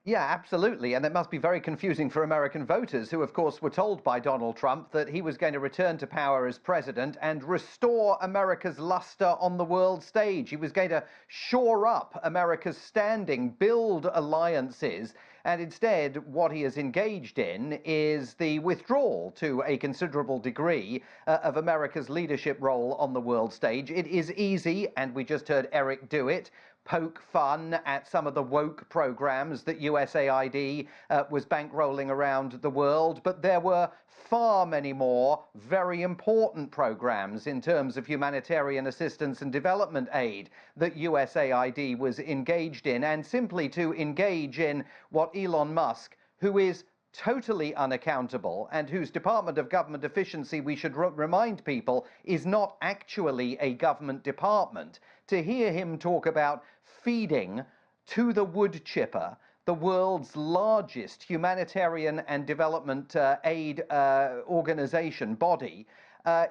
Yeah, absolutely. And it must be very confusing for American voters who, of course, were told by Donald Trump that he was going to return to power as president and restore America's luster on the world stage. He was going to shore up America's standing, build alliances. And instead, what he has engaged in is the withdrawal to a considerable degree of America's leadership role on the world stage. It is easy, and we just heard Eric do it, poke fun at some of the woke programs that USAID was bankrolling around the world, but there were far many more very important programs in terms of humanitarian assistance and development aid that USAID was engaged in. And simply to engage in what Elon Musk, who is totally unaccountable and whose Department of Government Efficiency, we should remind people, is not actually a government department, to hear him talk about feeding to the wood chipper the world's largest humanitarian and development aid organization body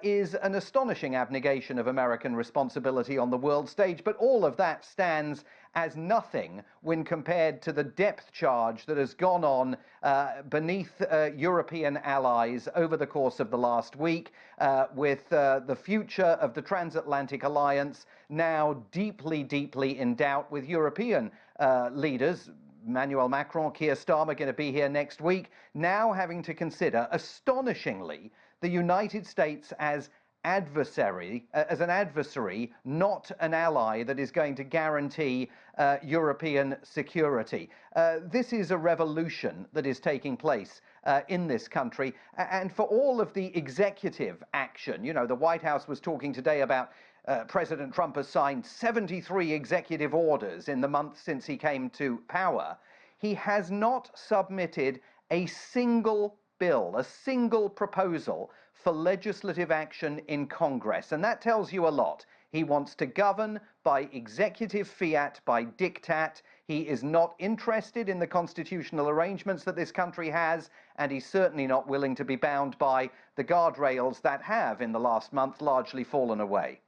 is an astonishing abnegation of American responsibility on the world stage. But all of that stands as nothing when compared to the depth charge that has gone on beneath European allies over the course of the last week, with the future of the transatlantic alliance now deeply, deeply in doubt, with European leaders, Emmanuel Macron, Keir Starmer, going to be here next week, now having to consider, astonishingly, the United States as an adversary, not an ally that is going to guarantee European security. This is a revolution that is taking place in this country. And for all of the executive action, you know, the White House was talking today about President Trump has signed 73 executive orders in the month since he came to power. He has not submitted a single bill, a single proposal for legislative action in Congress. And that tells you a lot. He wants to govern by executive fiat, by diktat. He is not interested in the constitutional arrangements that this country has, and he's certainly not willing to be bound by the guardrails that have, in the last month, largely fallen away.